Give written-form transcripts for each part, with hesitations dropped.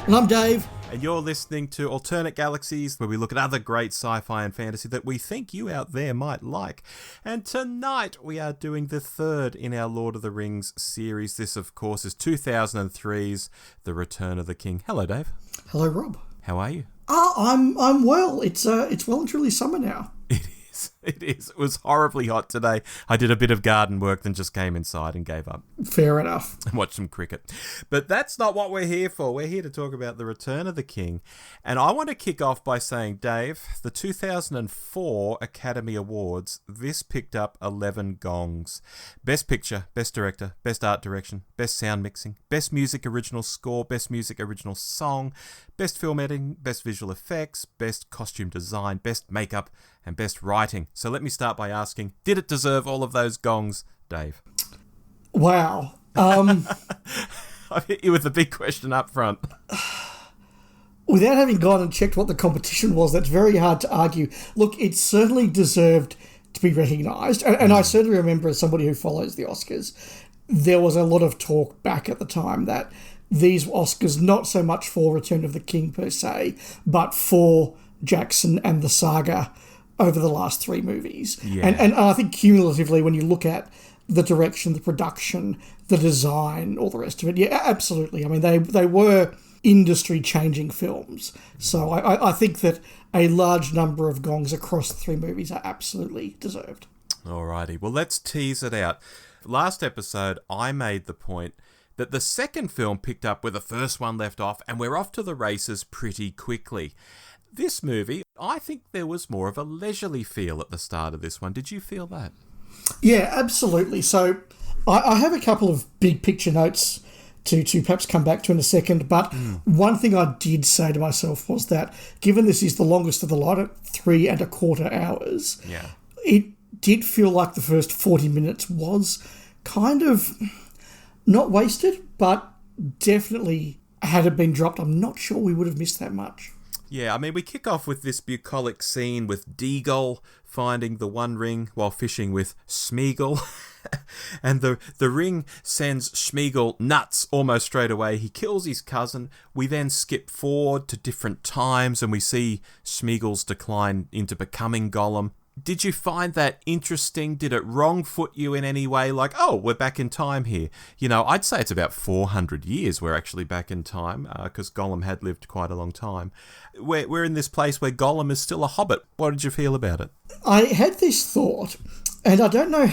And I'm Dave. And you're listening to Alternate Galaxies, where we look at other great sci-fi and fantasy that we think you out there might like. And tonight we are doing the third in our Lord of the Rings series. This, of course, is 2003's The Return of the King. Hello, Dave. Hello, Rob. How are you? I'm well. It's well and truly summer now. It is. It was horribly hot today. I did a bit of garden work, then just came inside and gave up. Fair enough. And watched some cricket. But that's not what we're here for. We're here to talk about The Return of the King. And I want to kick off by saying, Dave, the 2004 Academy Awards, this picked up 11 gongs. Best Picture, Best Director, Best Art Direction, Best Sound Mixing, Best Music Original Score, Best Music Original Song, Best Film Editing, Best Visual Effects, Best Costume Design, Best Makeup, and Best Writing. So let me start by asking, did it deserve all of those gongs, Dave? Wow. I've hit you with the big question up front. Without having gone and checked what the competition was, that's very hard to argue. Look, it certainly deserved to be recognised. And I certainly remember, as somebody who follows the Oscars, there was a lot of talk back at the time that these Oscars, not so much for Return of the King per se, but for Jackson and the saga over the last three movies. Yeah. And I think cumulatively, when you look at the direction, the production, the design, all the rest of it, yeah, absolutely. I mean, they were industry-changing films. So I think that a large number of gongs across the three movies are absolutely deserved. Alrighty, well, let's tease it out. Last episode, I made the point that the second film picked up where the first one left off, and we're off to the races pretty quickly. This movie, I think there was more of a leisurely feel at the start of this one. Did you feel that? Yeah, absolutely. So I have a couple of big picture notes to perhaps come back to in a second, but one thing I did say to myself was that given this is the longest of the lot at 3.25 hours, it did feel like the first 40 minutes was kind of not wasted, but definitely had it been dropped, I'm not sure we would have missed that much. Yeah, I mean, we kick off with this bucolic scene with Deagle finding the One Ring while fishing with Smeagol. And the ring sends Smeagol nuts almost straight away. He kills his cousin. We then skip forward to different times and we see Smeagol's decline into becoming Gollum. Did you find that interesting? Did it wrong foot you in any way? Like, oh, we're back in time here. You know, I'd say it's about 400 years we're actually back in time, because Gollum had lived quite a long time. We're in this place where Gollum is still a hobbit. What did you feel about it? I had this thought, and I don't know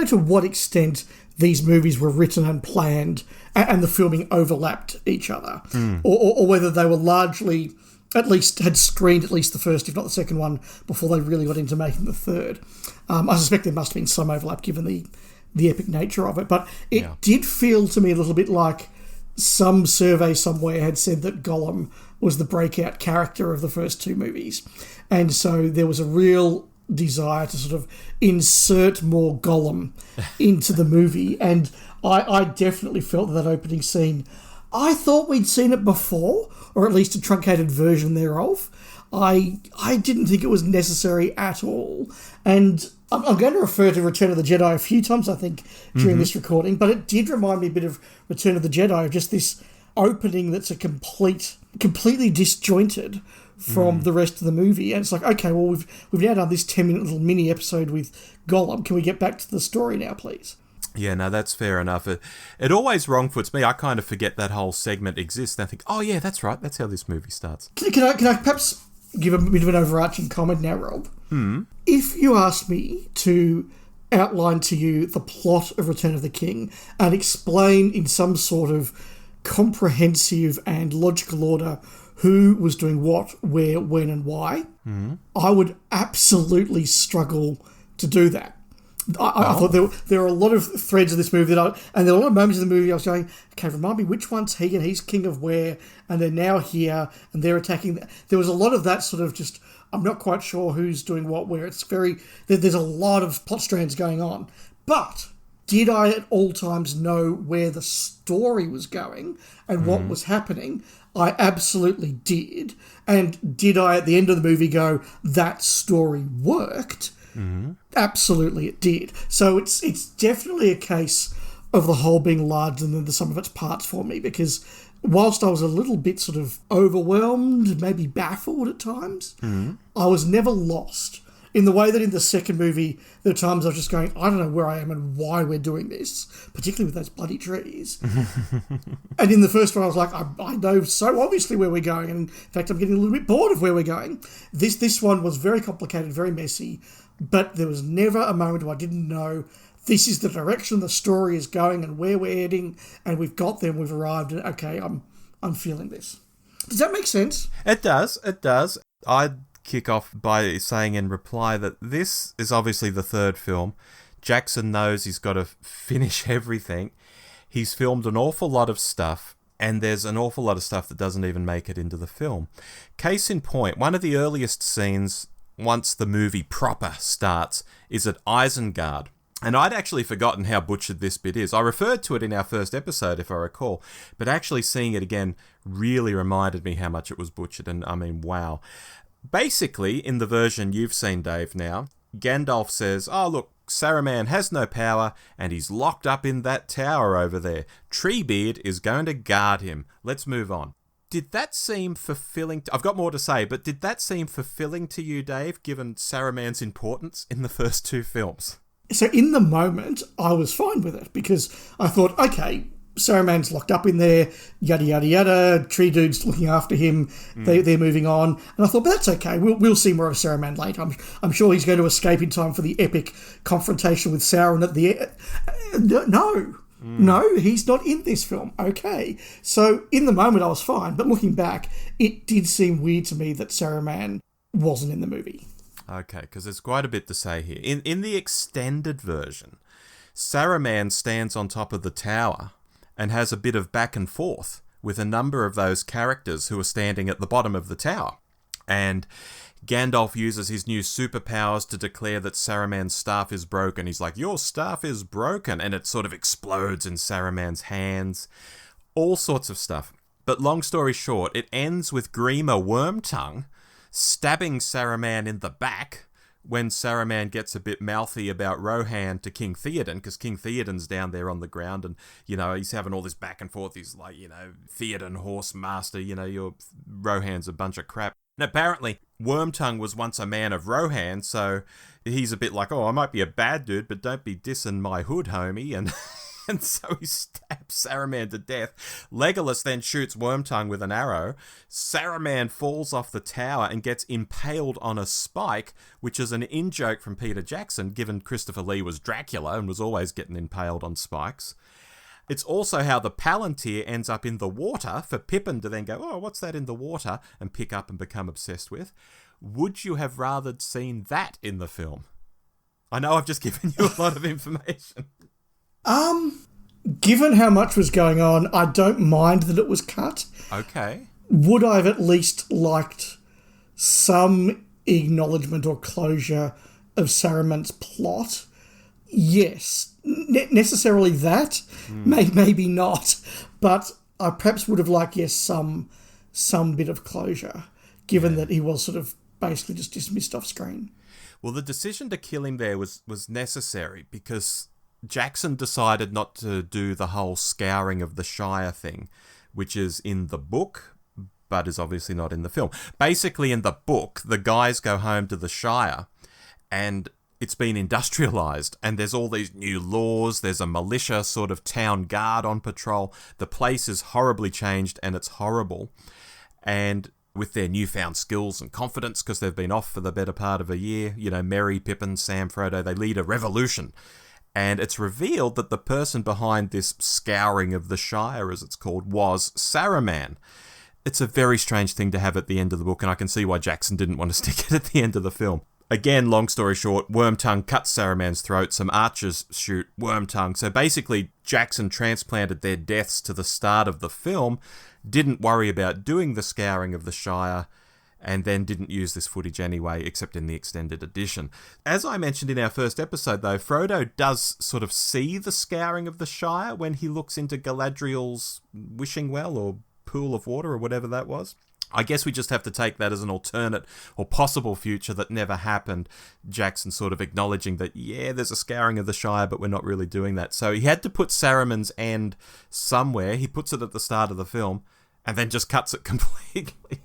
to what extent these movies were written and planned and the filming overlapped each other, or whether they were largely, at least had screened at least the first, if not the second one, before they really got into making the third. I suspect there must have been some overlap given the epic nature of it, but it did feel to me a little bit like some survey somewhere had said that Gollum was the breakout character of the first two movies. And so there was a real desire to sort of insert more Gollum into the movie. And I definitely felt that opening scene, I thought we'd seen it before, or at least a truncated version thereof. I didn't think it was necessary at all. And I'm going to refer to Return of the Jedi a few times, I think, during this recording, but it did remind me a bit of Return of the Jedi, of just this opening that's a completely disjointed from the rest of the movie. And it's like, okay, well, we've now done this 10-minute little mini episode with Gollum. Can we get back to the story now, please? Yeah, no, that's fair enough. It always wrongfoots me. I kind of forget that whole segment exists. And I think, oh yeah, that's right. That's how this movie starts. Can I perhaps give a bit of an overarching comment now, Rob? If you asked me to outline to you the plot of Return of the King and explain in some sort of comprehensive and logical order who was doing what, where, when, and why, I would absolutely struggle to do that. I thought there were a lot of threads of this movie and there were a lot of moments in the movie I was going, okay, remind me which one's he and he's king of where, and they're now here and they're attacking. There was a lot of that sort of just, I'm not quite sure who's doing what where. It's there's a lot of plot strands going on. But did I at all times know where the story was going and what was happening? I absolutely did. And did I at the end of the movie go, that story worked? Absolutely it did. So it's definitely a case of the whole being larger than the sum of its parts for me, because whilst I was a little bit sort of overwhelmed, maybe baffled at times, I was never lost. In the way that in the second movie, there are times I was just going, I don't know where I am and why we're doing this, particularly with those bloody trees. And in the first one, I was like, I know so obviously where we're going. And in fact, I'm getting a little bit bored of where we're going. This one was very complicated, very messy, but there was never a moment where I didn't know this is the direction the story is going and where we're heading, and we've got there and we've arrived, and okay, I'm feeling this. Does that make sense? It does. I'd kick off by saying in reply that this is obviously the third film. Jackson knows he's got to finish everything. He's filmed an awful lot of stuff, and there's an awful lot of stuff that doesn't even make it into the film. Case in point, one of the earliest scenes, once the movie proper starts, is at Isengard. And I'd actually forgotten how butchered this bit is. I referred to it in our first episode, if I recall, but actually seeing it again really reminded me how much it was butchered, and I mean, wow. Basically, in the version you've seen, Dave, now, Gandalf says, oh, look, Saruman has no power, and he's locked up in that tower over there. Treebeard is going to guard him. Let's move on. Did that seem fulfilling? I've got more to say, but did that seem fulfilling to you, Dave, given Saruman's importance in the first two films? So in the moment, I was fine with it, because I thought, okay, Saruman's locked up in there, yada, yada, yada, Tree Dude's looking after him, they're moving on. And I thought, but that's okay, we'll see more of Saruman later. I'm sure he's going to escape in time for the epic confrontation with Sauron at the end. No, he's not in this film. Okay. So in the moment, I was fine. But looking back, it did seem weird to me that Saruman wasn't in the movie. Okay, because there's quite a bit to say here. In the extended version, Saruman stands on top of the tower and has a bit of back and forth with a number of those characters who are standing at the bottom of the tower. And Gandalf uses his new superpowers to declare that Saruman's staff is broken. He's like, your staff is broken. And it sort of explodes in Saruman's hands. All sorts of stuff. But long story short, it ends with Grima Wormtongue stabbing Saruman in the back when Saruman gets a bit mouthy about Rohan to King Theoden, because King Theoden's down there on the ground, and, you know, he's having all this back and forth. He's like, you know, Theoden, horse master, you know, your Rohan's a bunch of crap. And apparently, Wormtongue was once a man of Rohan, so he's a bit like, oh, I might be a bad dude, but don't be dissing my hood, homie, and so he stabs Saruman to death. Legolas then shoots Wormtongue with an arrow. Saruman falls off the tower and gets impaled on a spike, which is an in-joke from Peter Jackson, given Christopher Lee was Dracula and was always getting impaled on spikes. It's also how the Palantir ends up in the water for Pippin to then go, oh, what's that in the water? And pick up and become obsessed with. Would you have rather seen that in the film? I know I've just given you a lot of information. Given how much was going on, I don't mind that it was cut. Okay. Would I have at least liked some acknowledgement or closure of Saruman's plot? Yes. Necessarily that? Maybe not. But I perhaps would have liked, yes, some bit of closure, given that he was sort of basically just dismissed off screen. Well, the decision to kill him there was necessary because Jackson decided not to do the whole scouring of the Shire thing, which is in the book, but is obviously not in the film. Basically, in the book, the guys go home to the Shire, and it's been industrialised, and there's all these new laws, there's a militia sort of town guard on patrol. The place is horribly changed, and it's horrible. And with their newfound skills and confidence, because they've been off for the better part of a year, you know, Merry, Pippin, Sam, Frodo, they lead a revolution. And it's revealed that the person behind this scouring of the Shire, as it's called, was Saruman. It's a very strange thing to have at the end of the book, and I can see why Jackson didn't want to stick it at the end of the film. Again, long story short, Wormtongue cuts Saruman's throat, some archers shoot Wormtongue. So basically, Jackson transplanted their deaths to the start of the film, didn't worry about doing the scouring of the Shire, and then didn't use this footage anyway, except in the extended edition. As I mentioned in our first episode, though, Frodo does sort of see the scouring of the Shire when he looks into Galadriel's wishing well or pool of water or whatever that was. I guess we just have to take that as an alternate or possible future that never happened. Jackson sort of acknowledging that, yeah, there's a scouring of the Shire, but we're not really doing that. So he had to put Saruman's end somewhere. He puts it at the start of the film. and then just cuts it completely.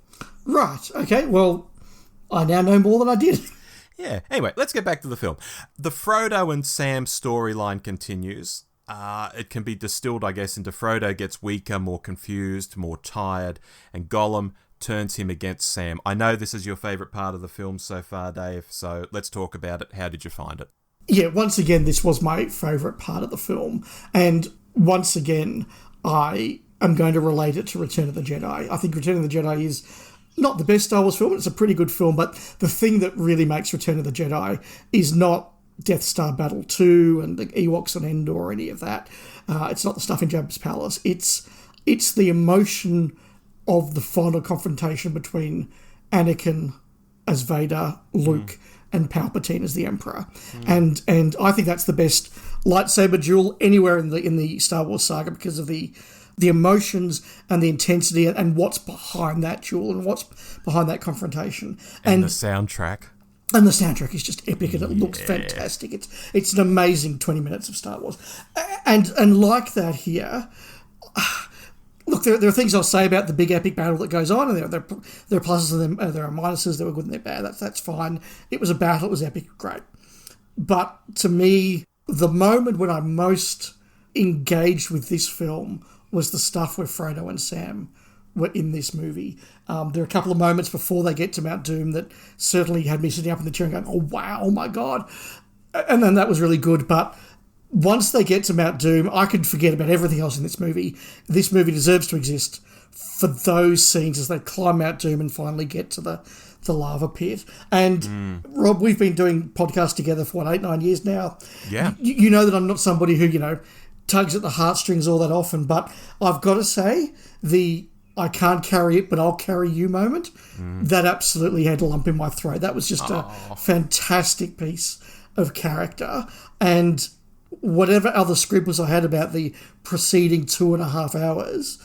Right, okay, well, I now know more than I did. Yeah, anyway, let's get back to the film. The Frodo and Sam storyline continues. It can be distilled, I guess, into Frodo gets weaker, more confused, more tired, and Gollum turns him against Sam. I know this is your favourite part of the film so far, Dave, so let's talk about it. How did you find it? Yeah, once again, this was my favourite part of the film. And once again, I am going to relate it to Return of the Jedi. I think Return of the Jedi is not the best Star Wars film. It's a pretty good film, but the thing that really makes Return of the Jedi is not Death Star Battle 2 and the Ewoks and Endor or any of that. It's not the stuff in Jabba's palace. It's the emotion of the final confrontation between Anakin as Vader, Luke, and Palpatine as the Emperor. And I think that's the best lightsaber duel anywhere in the Star Wars saga because of the emotions and the intensity and what's behind that duel and what's behind that confrontation. And the soundtrack. And the soundtrack is just epic and it looks fantastic. It's an amazing 20 minutes of Star Wars. And like that here, look, there are things I'll say about the big epic battle that goes on, and there are pluses and there are minuses. There were good and there are bad. That's fine. It was a battle. It was epic. Great. But to me, the moment when I most engaged with this film was the stuff where Frodo and Sam were in this movie. There are a couple of moments before they get to Mount Doom that certainly had me sitting up in the chair and going, oh, wow, oh, my God. And then that was really good. But once they get to Mount Doom, I could forget about everything else in this movie. This movie deserves to exist for those scenes as they climb Mount Doom and finally get to the lava pit. And Rob, we've been doing podcasts together for 8-9 years now. Yeah. You know that I'm not somebody who, tugs at the heartstrings all that often, but I've got to say the I can't carry it, but I'll carry you moment, that absolutely had a lump in my throat. That was just a fantastic piece of character. And whatever other scribbles I had about the preceding 2.5 hours,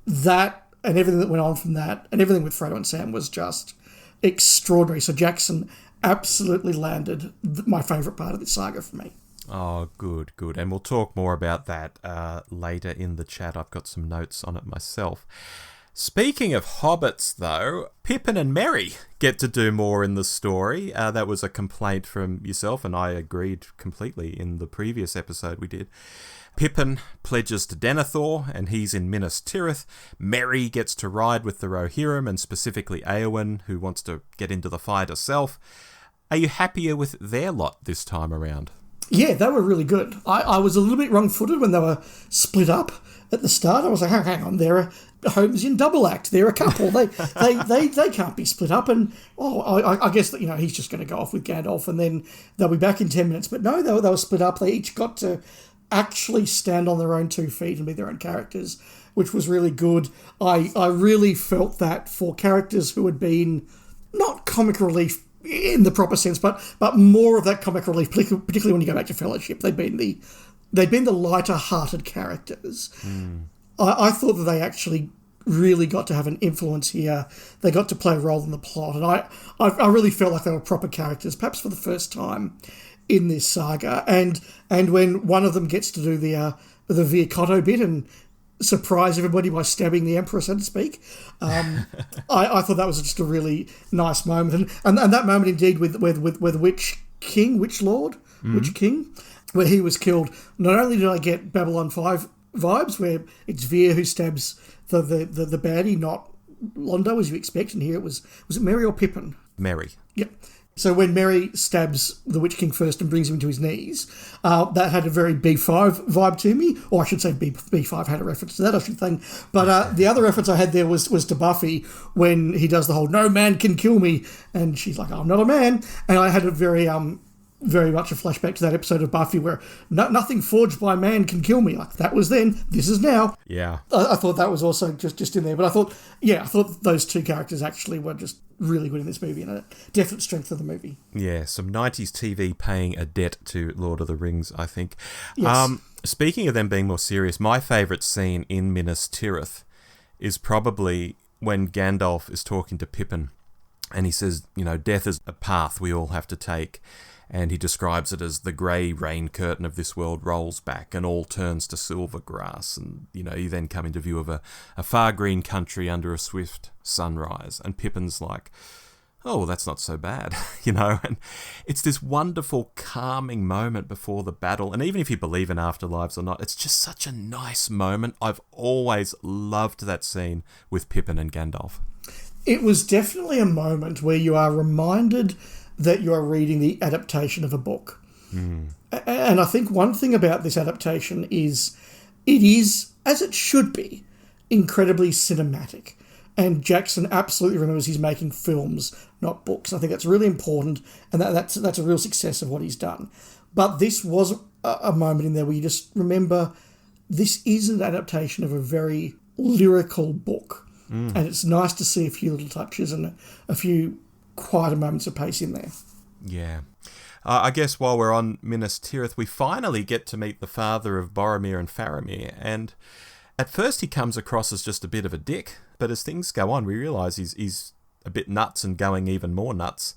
that and everything that went on from that and everything with Frodo and Sam was just extraordinary. So Jackson absolutely landed my favourite part of this saga for me. Oh, good. And we'll talk more about that later in the chat. I've got some notes on it myself. Speaking of hobbits, though, Pippin and Merry get to do more in the story. That was a complaint from yourself, and I agreed completely in the previous episode we did. Pippin pledges to Denethor, and he's in Minas Tirith. Merry gets to ride with the Rohirrim, and specifically Éowyn, who wants to get into the fight herself. Are you happier with their lot this time around? Yeah, they were really good. I was a little bit wrong-footed when they were split up at the start. I was like, hang on, they're a Holmesian double act. They're a couple. They can't be split up. And I guess that he's just going to go off with Gandalf, and then they'll be back in 10 minutes. But no, they were split up. They each got to actually stand on their own 2 feet and be their own characters, which was really good. I really felt that for characters who had been not comic relief in the proper sense, but more of that comic relief, particularly when you go back to Fellowship. They'd been the lighter-hearted characters. I thought that they actually really got to have an influence here. They got to play a role in the plot, and I really felt like they were proper characters, perhaps for the first time in this saga. And when one of them gets to do the Via Cotto bit and surprise everybody by stabbing the Emperor, so to speak, I thought that was just a really nice moment. And that moment indeed with the Witch King, Witch Lord, Witch King, where he was killed. Not only did I get Babylon 5 vibes, where it's Veer who stabs the baddie, not Londo as you expect, and here was it Merry or Pippin? Merry. Yep. So when Merry stabs the Witch King first and brings him to his knees, that had a very B5 vibe to me, or I should say B5 had a reference to that, I should think. But the other reference I had there was to Buffy when he does the whole "no man can kill me," and she's like, "I'm not a man," and I had a very much a flashback to that episode of Buffy where nothing forged by man can kill me. Like, that was then, this is now. Yeah. I thought that was also just in there. But I thought those 2 characters actually were just really good in this movie and a definite strength of the movie. Yeah, some 90s TV paying a debt to Lord of the Rings, I think. Yes. Speaking of them being more serious, my favourite scene in Minas Tirith is probably when Gandalf is talking to Pippin and he says, death is a path we all have to take. and he describes it as the grey rain curtain of this world rolls back and all turns to silver grass. And, you then come into view of a far green country under a swift sunrise. And Pippin's like, oh, well, that's not so bad, And it's this wonderful, calming moment before the battle. And even if you believe in afterlives or not, it's just such a nice moment. I've always loved that scene with Pippin and Gandalf. It was definitely a moment where you are reminded that you are reading the adaptation of a book. And I think one thing about this adaptation is it is, as it should be, incredibly cinematic. And Jackson absolutely remembers he's making films, not books. I think that's really important, and that's a real success of what he's done. But this was a moment in there where you just remember this is an adaptation of a very lyrical book. And it's nice to see a few little touches and a few quieter moments of pace in there. Yeah. I guess while we're on Minas Tirith, we finally get to meet the father of Boromir and Faramir. And at first he comes across as just a bit of a dick, but as things go on, we realise he's a bit nuts and going even more nuts.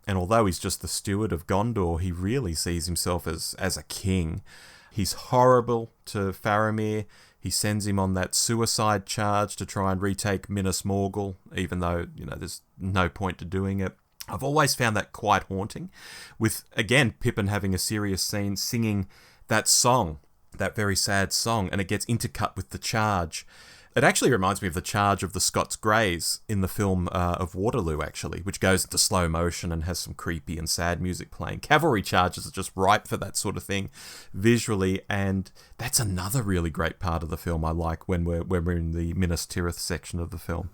And although he's just the steward of Gondor, he really sees himself as a king. He's horrible to Faramir. He sends him on that suicide charge to try and retake Minas Morgul, even though, there's no point to doing it. I've always found that quite haunting, with, again, Pippin having a serious scene singing that song, that very sad song, and it gets intercut with the charge. It actually reminds me of the charge of the Scots Greys in the film of Waterloo, actually, which goes into slow motion and has some creepy and sad music playing. Cavalry charges are just ripe for that sort of thing visually, and that's another really great part of the film I like when we're in the Minas Tirith section of the film.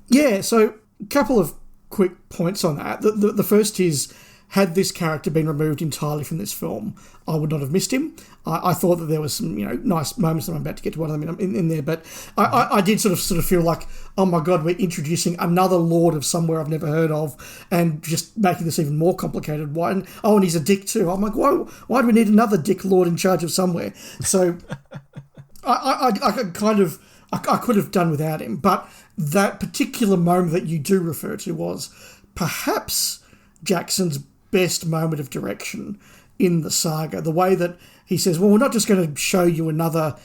Yeah, so a couple of quick points on that. The first is, had this character been removed entirely from this film, I would not have missed him. I thought that there was some, nice moments that I'm about to get to one of them in there, but I did sort of feel like, oh my God, we're introducing another lord of somewhere I've never heard of, and just making this even more complicated. Why? And he's a dick too. I'm like, why do we need another dick lord in charge of somewhere? So I could have done without him, but that particular moment that you do refer to was perhaps Jackson's best moment of direction in the saga. The way that he says, well, we're not just going to show you another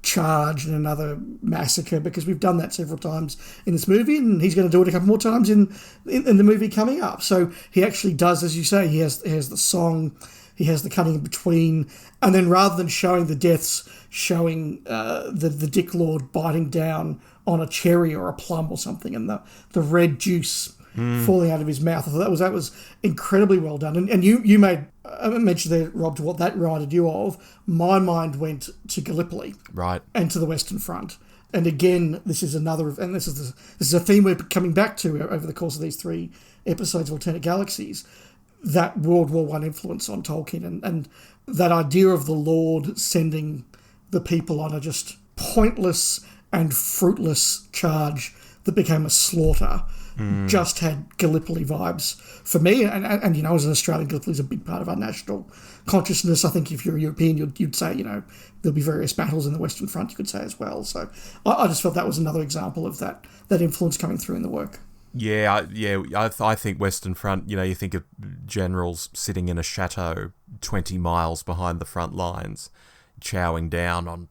charge and another massacre, because we've done that several times in this movie, and he's going to do it a couple more times in the movie coming up. So he actually does, as you say, he has the song, he has the cutting in between, and then rather than showing the deaths, showing the Dick Lord biting down on a cherry or a plum or something, and the red juice falling out of his mouth. I thought that was incredibly well done. And you made a mention there, Rob, to what that reminded you of. My mind went to Gallipoli, right, and to the Western Front. And again, this is a theme we're coming back to over the course of these 3 episodes of Alternate Galaxies. That World War I influence on Tolkien, and that idea of the Lord sending the people on a just pointless and fruitless charge that became a slaughter. Just had Gallipoli vibes for me, and as an Australian, Gallipoli is a big part of our national consciousness. I think if you're European, you'd say there'll be various battles in the Western Front, you could say as well. So I just felt that was another example of that influence coming through in the work. I think Western Front, you think of generals sitting in a chateau 20 miles behind the front lines, chowing down on,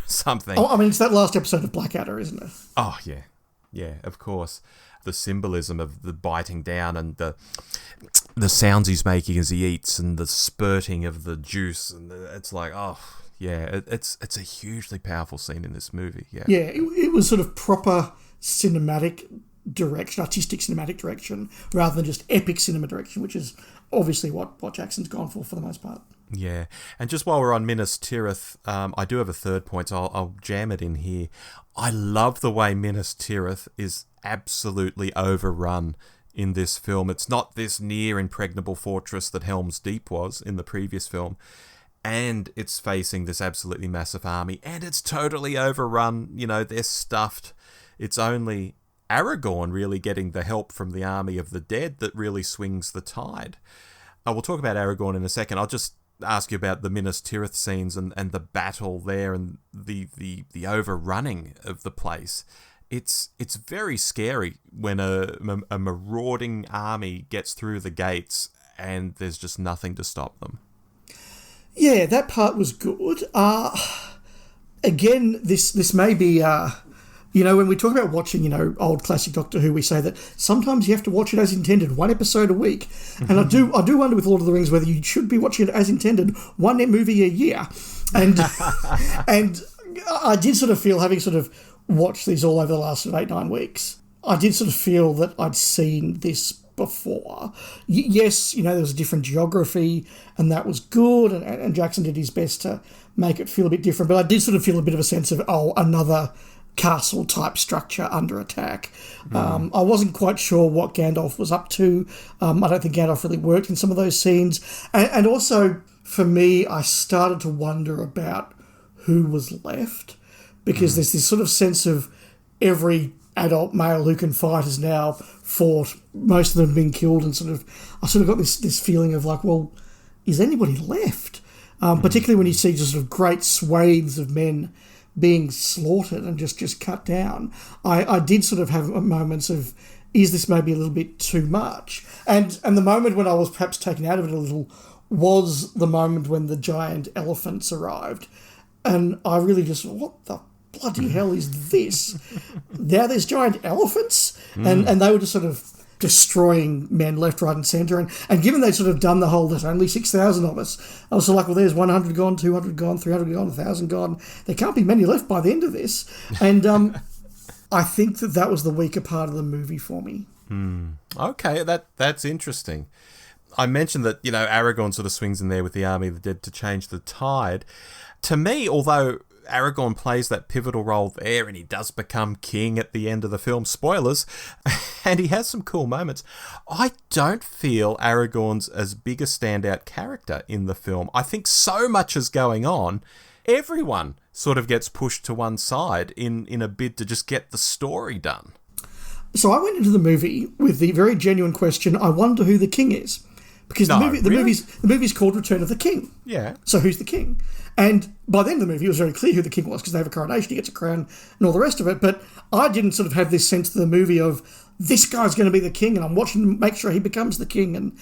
something. Oh, I mean, it's that last episode of Blackadder, isn't it? Oh, yeah. Yeah, of course. The symbolism of the biting down and the sounds he's making as he eats and the spurting of the juice, and it's like, oh, yeah, it's a hugely powerful scene in this movie. Yeah, it was sort of proper cinematic direction, artistic cinematic direction, rather than just epic cinema direction, which is obviously what Jackson's gone for the most part. Yeah, and just while we're on Minas Tirith, I do have a third point, so I'll jam it in here. I love the way Minas Tirith is absolutely overrun in this film. It's not this near impregnable fortress that Helm's Deep was in the previous film, and it's facing this absolutely massive army, and it's totally overrun. They're stuffed. It's only Aragorn really getting the help from the army of the dead that really swings the tide. We'll talk about Aragorn in a second. I'll just ask you about the Minas Tirith scenes and the battle there and the overrunning of the place. It's very scary when a marauding army gets through the gates and there's just nothing to stop them. Yeah, that part was good. Again, this may be, when we talk about watching, old classic Doctor Who, we say that sometimes you have to watch it as intended, one episode a week. And I do wonder with Lord of the Rings whether you should be watching it as intended, one movie a year. And and I did sort of feel, having sort of watched these all over the last 8-9 weeks, I did sort of feel that I'd seen this before. Yes, there was a different geography, and that was good, and Jackson did his best to make it feel a bit different, but I did sort of feel a bit of a sense of, another castle-type structure under attack. I wasn't quite sure what Gandalf was up to. I don't think Gandalf really worked in some of those scenes. And also, for me, I started to wonder about who was left, because there's this sort of sense of every adult male who can fight has now fought. Most of them have been killed, and I sort of got this feeling of like, well, is anybody left? Particularly when you see just sort of great swathes of men being slaughtered and just cut down. I did sort of have moments of, is this maybe a little bit too much? And the moment when I was perhaps taken out of it a little was the moment when the giant elephants arrived. And I really just, what the bloody hell is this? Now there's giant elephants? And they were just sort of destroying men left, right and centre. And given they'd sort of done the whole, there's only 6,000 of us, I was sort of like, well, there's 100 gone, 200 gone, 300 gone, 1,000 gone. There can't be many left by the end of this. And I think that was the weaker part of the movie for me. Okay, that's interesting. I mentioned that, Aragorn sort of swings in there with the army of the dead to change the tide. To me, although Aragorn plays that pivotal role there and he does become king at the end of the film, spoilers, and he has some cool moments, I don't feel Aragorn's as big a standout character in the film. I think so much is going on. Everyone sort of gets pushed to one side in a bid to just get the story done. So I went into the movie with the very genuine question, I wonder who the king is. Because the movie's called Return of the King. Yeah. So who's the king? And by the end of the movie, it was very clear who the king was, because they have a coronation, he gets a crown, and all the rest of it. But I didn't sort of have this sense to the movie of, this guy's going to be the king, and I'm watching to make sure he becomes the king. And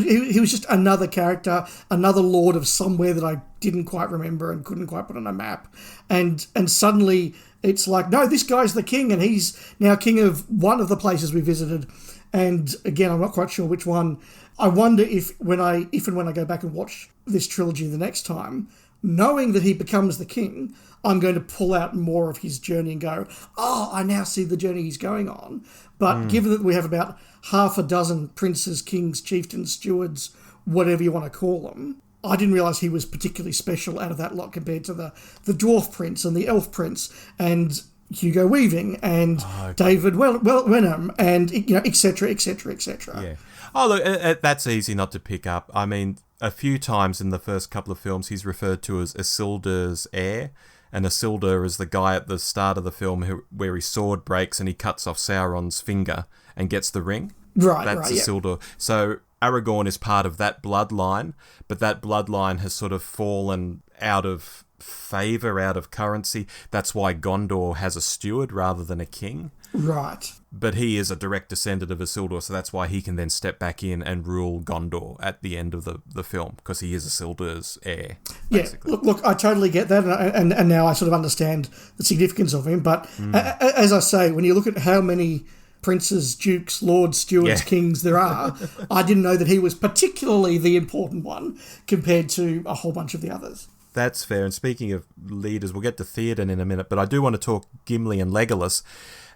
he was just another character, another lord of somewhere that I didn't quite remember and couldn't quite put on a map. And suddenly it's like, no, this guy's the king, and he's now king of one of the places we visited. And again, I'm not quite sure which one. I wonder if and when I go back and watch this trilogy the next time, knowing that he becomes the king, I'm going to pull out more of his journey and go, I now see the journey he's going on. But given that we have about half a dozen princes, kings, chieftains, stewards, whatever you want to call them, I didn't realise he was particularly special out of that lot compared to the dwarf prince and the elf prince and Hugo Weaving and David Wenham and, etc., etc., etc. Yeah. Oh, look, that's easy not to pick up. I mean, a few times in the first couple of films, he's referred to as Isildur's heir, and Isildur is the guy at the start of the film where his sword breaks and he cuts off Sauron's finger and gets the ring. That's Isildur. Yeah. So Aragorn is part of that bloodline, but that bloodline has sort of fallen out of favour, out of currency. That's why Gondor has a steward rather than a king. Right. But he is a direct descendant of Isildur, so that's why he can then step back in and rule Gondor at the end of the film, because he is Isildur's heir, basically. Yeah, look, I totally get that, and now I sort of understand the significance of him, but as I say, when you look at how many princes, dukes, lords, stewards, kings there are, I didn't know that he was particularly the important one compared to a whole bunch of the others. That's fair, and speaking of leaders, we'll get to Theoden in a minute, but I do want to talk Gimli and Legolas,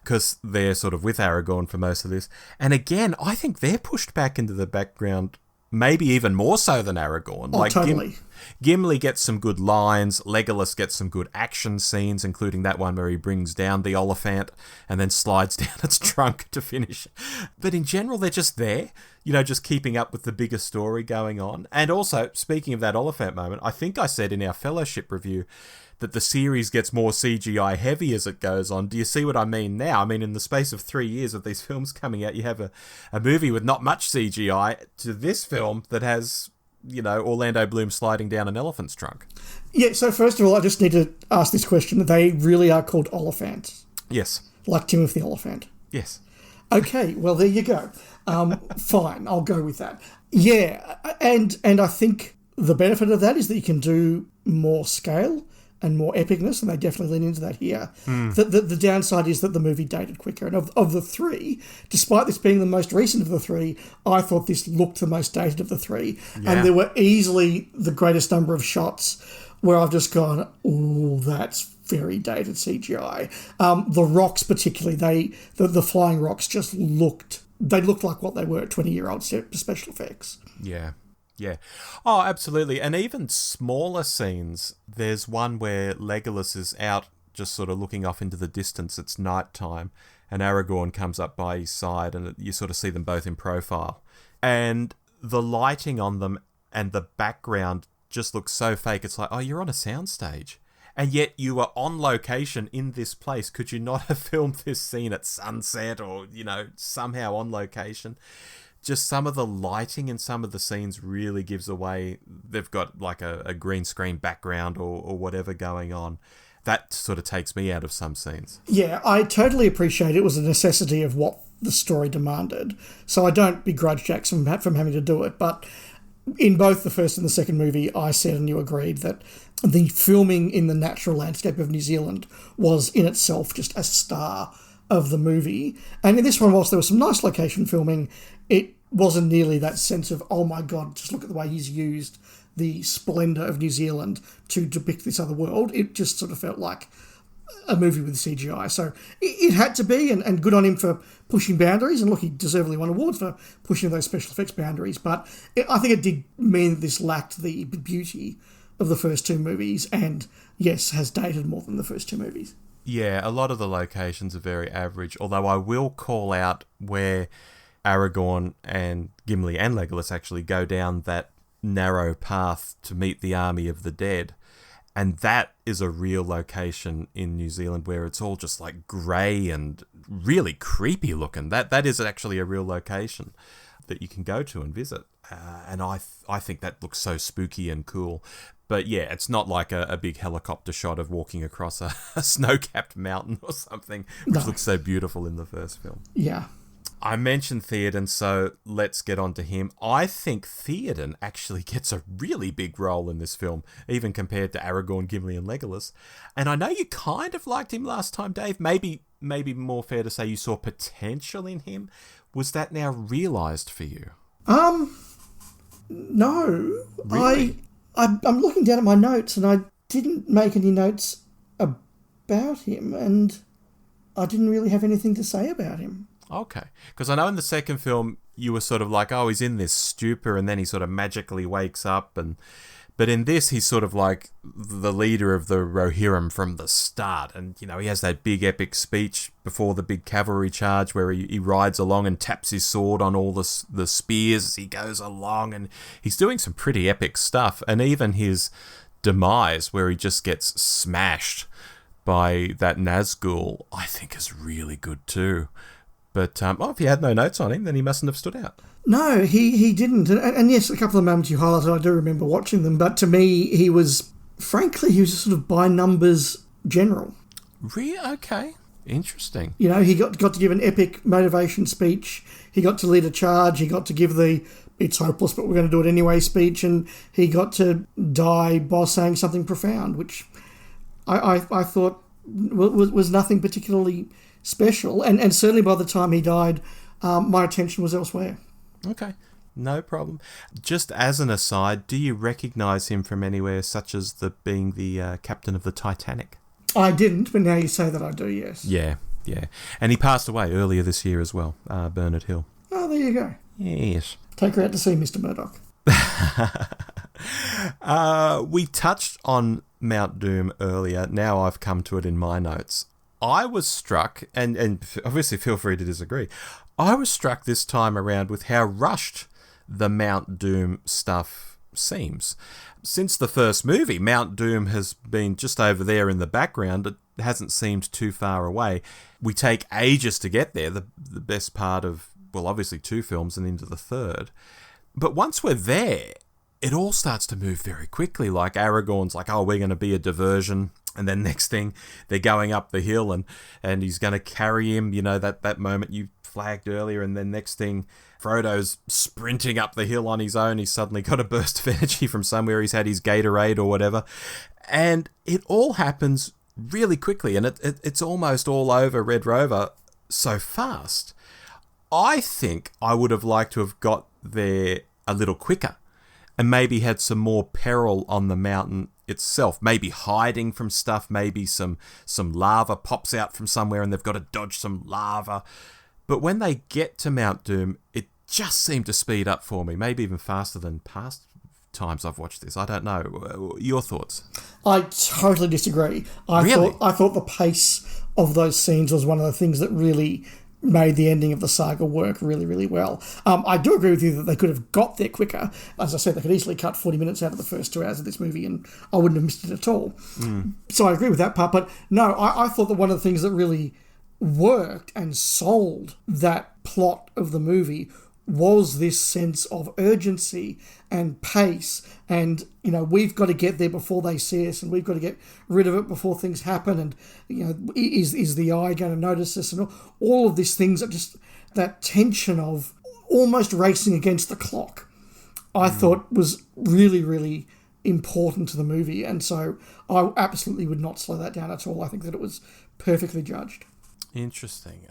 because they're sort of with Aragorn for most of this. And again, I think they're pushed back into the background, maybe even more so than Aragorn. Totally. Gimli gets some good lines, Legolas gets some good action scenes, including that one where he brings down the Oliphant and then slides down its trunk to finish. But in general, they're just there, just keeping up with the bigger story going on. And also, speaking of that Oliphant moment, I think I said in our Fellowship review that the series gets more CGI heavy as it goes on. Do you see what I mean now? I mean, in the space of 3 years of these films coming out, you have a movie with not much CGI to this film that has, Orlando Bloom sliding down an elephant's trunk. Yeah, so first of all, I just need to ask this question. They really are called Oliphants? Yes. Like Timothy Oliphant? Yes. Okay, well, there you go. Fine, I'll go with that. Yeah, and I think the benefit of that is that you can do more scale and more epicness, and they definitely lean into that here. The downside is that the movie dated quicker. And of the three, despite this being the most recent of the three, I thought this looked the most dated of the three. Yeah. And there were easily the greatest number of shots where I've just gone, oh, that's very dated CGI. The rocks particularly, the flying rocks just looked like what they were, 20-year-old special effects. Yeah. Yeah. Oh, absolutely. And even smaller scenes. There's one where Legolas is out just sort of looking off into the distance. It's nighttime. And Aragorn comes up by his side and you sort of see them both in profile. And the lighting on them and the background just looks so fake. It's like, oh, you're on a soundstage. And yet you are on location in this place. Could you not have filmed this scene at sunset or, somehow on location? Just some of the lighting in some of the scenes really gives away they've got like a green screen background or whatever going on. That sort of takes me out of some scenes. Yeah, I totally appreciate it was a necessity of what the story demanded. So I don't begrudge Jackson from having to do it. But in both the first and the second movie, I said and you agreed that the filming in the natural landscape of New Zealand was in itself just a star of the movie. And in this one, whilst there was some nice location filming, it wasn't nearly that sense of, oh my God, just look at the way he's used the splendour of New Zealand to depict this other world. It just sort of felt like a movie with CGI. So it had to be, and good on him for pushing boundaries. And look, he deservedly won awards for pushing those special effects boundaries. But I think it did mean that this lacked the beauty of the first two movies and, yes, has dated more than the first two movies. Yeah, a lot of the locations are very average, although I will call out where Aragorn and Gimli and Legolas actually go down that narrow path to meet the army of the dead. And that is a real location in New Zealand where it's all just like grey and really creepy looking. That is actually a real location that you can go to and visit. And I think that looks so spooky and cool. But yeah, it's not like a big helicopter shot of walking across a snow-capped mountain or something, which looks so beautiful in the first film. Yeah. I mentioned Theoden, so let's get on to him. I think Theoden actually gets a really big role in this film, even compared to Aragorn, Gimli and Legolas. And I know you kind of liked him last time, Dave. Maybe more fair to say you saw potential in him. Was that now realised for you? No. Really? I'm looking down at my notes and I didn't make any notes about him and I didn't really have anything to say about him. Okay. Because I know in the second film you were sort of like, oh, he's in this stupor and then he sort of magically wakes up. But in this, he's sort of like the leader of the Rohirrim from the start. And, he has that big epic speech before the big cavalry charge where he rides along and taps his sword on all the spears as he goes along. And he's doing some pretty epic stuff. And even his demise where he just gets smashed by that Nazgul, I think is really good too. But if he had no notes on him, then he mustn't have stood out. No, he didn't. And yes, a couple of moments you highlighted, I do remember watching them. But to me, he was sort of by numbers general. Really? Okay. Interesting. He got to give an epic motivation speech. He got to lead a charge. He got to give the "it's hopeless, but we're going to do it anyway" speech. And he got to die by saying something profound, which I thought was nothing particularly special. And certainly by the time he died, my attention was elsewhere. Okay, no problem. Just as an aside, do you recognise him from anywhere, such as being the captain of the Titanic? I didn't, but now you say that I do, yes. Yeah. And he passed away earlier this year as well, Bernard Hill. Oh, there you go. Yes. Take her out to see Mr. Murdoch. We touched on Mount Doom earlier. Now I've come to it in my notes. I was struck, and obviously feel free to disagree, I was struck this time around with how rushed the Mount Doom stuff seems. Since the first movie, Mount Doom has been just over there in the background. It hasn't seemed too far away. We take ages to get there, the best part of, well, obviously 2 films and into the third. But once we're there, it all starts to move very quickly. Like Aragorn's like, oh, we're going to be a diversion. And then next thing, they're going up the hill and he's going to carry him, that moment you flagged earlier. And then next thing, Frodo's sprinting up the hill on his own. He's suddenly got a burst of energy from somewhere. He's had his Gatorade or whatever. And it all happens really quickly. And it's almost all over Red Rover so fast. I think I would have liked to have got there a little quicker and maybe had some more peril on the mountain itself, maybe hiding from stuff, maybe some lava pops out from somewhere and they've got to dodge some lava. But when they get to Mount Doom, it just seemed to speed up for me, maybe even faster than past times I've watched this. I don't know. Your thoughts? I totally disagree. I thought the pace of those scenes was one of the things that really made the ending of the saga work really, really well. I do agree with you that they could have got there quicker. As I said, they could easily cut 40 minutes out of the first 2 hours of this movie and I wouldn't have missed it at all. So I agree with that part. But no, I thought that one of the things that really worked and sold that plot of the movie was this sense of urgency and pace and, we've got to get there before they see us and we've got to get rid of it before things happen and, is the eye going to notice us and all of these things are just that tension of almost racing against the clock, I thought was really, really important to the movie. And so I absolutely would not slow that down at all. I think that it was perfectly judged. Interesting.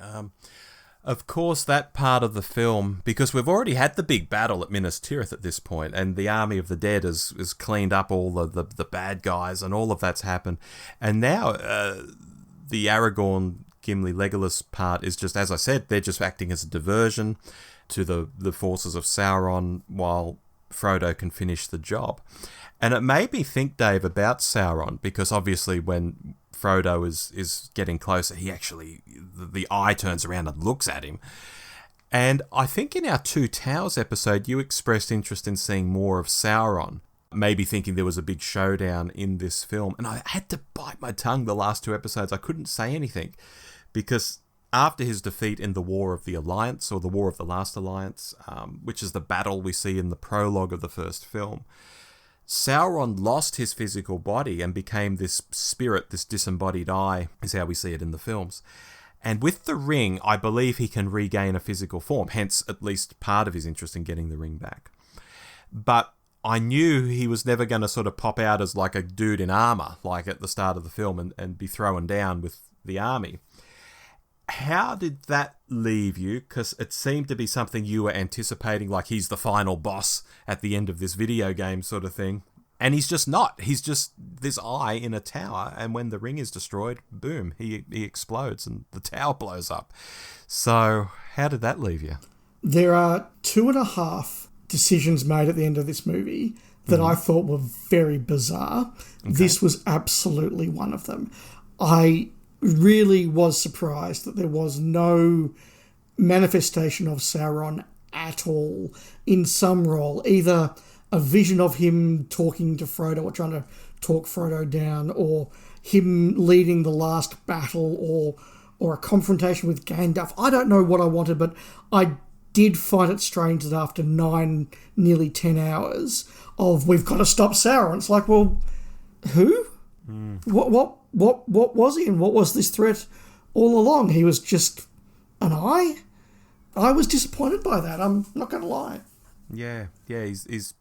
Of course, that part of the film, because we've already had the big battle at Minas Tirith at this point, and the Army of the Dead has cleaned up all the bad guys, and all of that's happened. And now the Aragorn, Gimli, Legolas part is just, as I said, they're just acting as a diversion to the forces of Sauron while Frodo can finish the job. And it made me think, Dave, about Sauron, because obviously when Frodo is getting closer, he actually, the eye turns around and looks at him. And I think in our Two Towers episode, you expressed interest in seeing more of Sauron, maybe thinking there was a big showdown in this film. And I had to bite my tongue the last 2 episodes. I couldn't say anything because after his defeat in the War of the Alliance, or the War of the Last Alliance, which is the battle we see in the prologue of the first film, Sauron lost his physical body and became this spirit, this disembodied eye, is how we see it in the films. And with the ring, I believe he can regain a physical form, hence at least part of his interest in getting the ring back. But I knew he was never going to sort of pop out as like a dude in armour, like at the start of the film, and be thrown down with the army. How did that leave you? Because it seemed to be something you were anticipating, like he's the final boss at the end of this video game sort of thing. And he's just not. He's just this eye in a tower, and when the ring is destroyed, boom, he explodes and the tower blows up. So how did that leave you? There are 2.5 decisions made at the end of this movie that I thought were very bizarre. Okay. This was absolutely one of them. I really was surprised that there was no manifestation of Sauron at all in some role, either a vision of him talking to Frodo or trying to talk Frodo down, or him leading the last battle, or a confrontation with Gandalf. I don't know what I wanted, but I did find it strange that after 9, nearly 10 hours of we've got to stop Sauron, it's like, well, who? What was he, and what was this threat all along? He was just an eye? I was disappointed by that, I'm not going to lie. Yeah, he's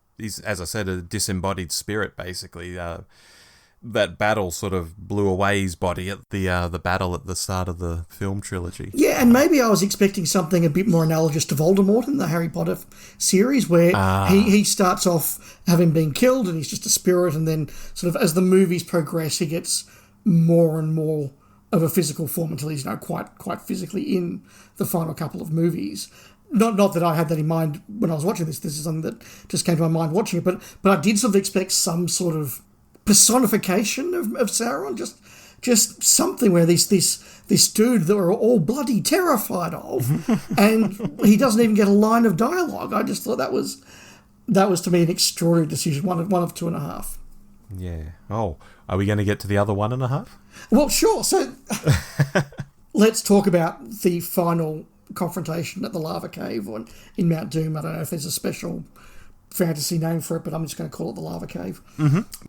as I said, a disembodied spirit, basically. That battle sort of blew away his body at the battle at the start of the film trilogy. Yeah, and maybe I was expecting something a bit more analogous to Voldemort in the Harry Potter series, where he starts off having been killed and he's just a spirit, and then sort of as the movies progress, he gets more and more of a physical form until he's quite physically in the final couple of movies. Not that I had that in mind when I was watching this. This is something that just came to my mind watching it, but I did sort of expect some sort of personification of Sauron, just something where this dude that we're all bloody terrified of, and he doesn't even get a line of dialogue. I just thought that was to me an extraordinary decision, one of 2.5. Yeah. Oh, are we going to get to the other 1.5? Well, sure. So let's talk about the final confrontation at the lava cave or in Mount Doom. I don't know if there's a special fantasy name for it, but I'm just going to call it the lava cave.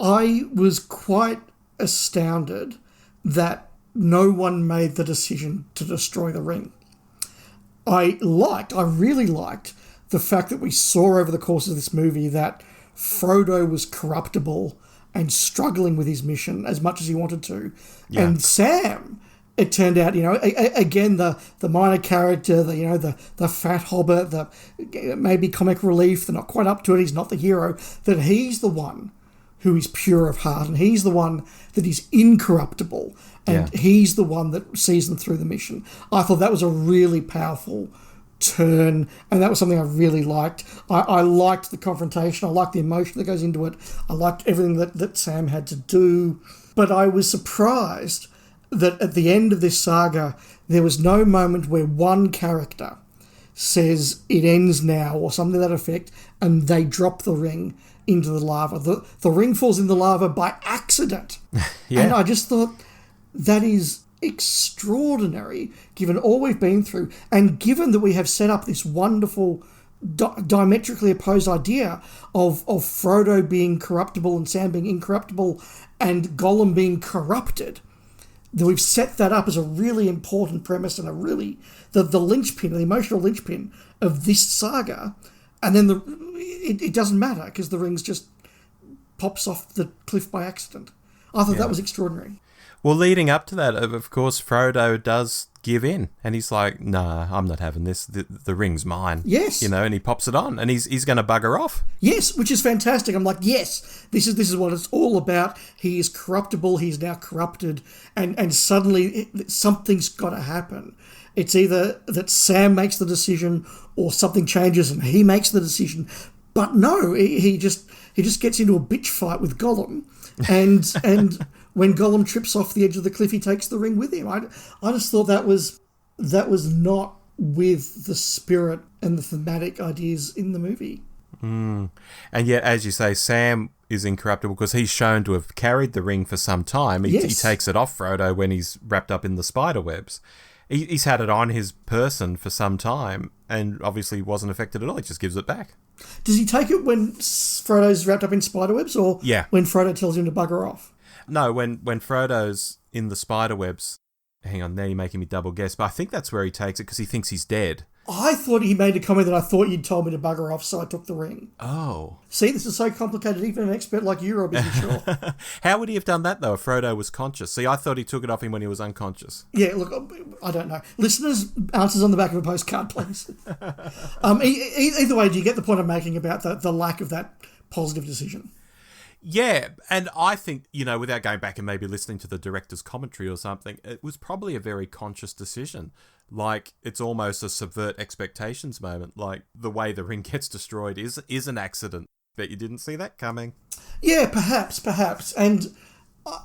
I was quite astounded that no one made the decision to destroy the ring. I really liked the fact that we saw over the course of this movie that Frodo was corruptible and struggling with his mission as much as he wanted to. Yeah. And Sam, it turned out, again, the minor character, the fat hobbit, the maybe comic relief, they're not quite up to it, he's not the hero, that he's the one who is pure of heart, and he's the one that is incorruptible, and he's the one that sees them through the mission. I thought that was a really powerful turn, and that was something I really liked. I liked the confrontation, I liked the emotion that goes into it, I liked everything that Sam had to do, but I was surprised that at the end of this saga, there was no moment where one character says it ends now or something to that effect, and they drop the ring into the lava. The ring falls in the lava by accident. And I just thought that is extraordinary, given all we've been through, and given that we have set up this wonderful diametrically opposed idea of Frodo being corruptible and Sam being incorruptible and Gollum being corrupted. That we've set that up as a really important premise and a really the linchpin, the emotional linchpin of this saga, and then it doesn't matter because the rings just pops off the cliff by accident. I thought that was extraordinary. Well, leading up to that, of course, Frodo does give in, and he's like, "Nah, I'm not having this. The ring's mine." Yes, and he pops it on, and he's going to bugger off. Yes, which is fantastic. I'm like, yes, this is what it's all about. He is corruptible. He's now corrupted, and suddenly something's got to happen. It's either that Sam makes the decision, or something changes and he makes the decision. But no, he just gets into a bitch fight with Gollum, and when Gollum trips off the edge of the cliff, he takes the ring with him. I just thought that was not with the spirit and the thematic ideas in the movie. And yet, as you say, Sam is incorruptible because he's shown to have carried the ring for some time. He takes it off Frodo when he's wrapped up in the spider webs. He's had it on his person for some time and obviously wasn't affected at all. He just gives it back. Does he take it when Frodo's wrapped up in spider webs, or when Frodo tells him to bugger off? No, when Frodo's in the spider webs. Hang on, now you're making me double guess, but I think that's where he takes it because he thinks he's dead. I thought he made a comment that I thought you'd told me to bugger off, so I took the ring. Oh. See, this is so complicated, even an expert like you, Rob, isn't sure. How would he have done that, though, if Frodo was conscious? See, I thought he took it off him when he was unconscious. Yeah, look, I don't know. Listeners, answers on the back of a postcard, please. Either way, do you get the point I'm making about the lack of that positive decision? Yeah, and I think, without going back and maybe listening to the director's commentary or something, it was probably a very conscious decision. Like, it's almost a subvert expectations moment. Like, the way the ring gets destroyed is an accident. Bet you didn't see that coming. Yeah, perhaps. And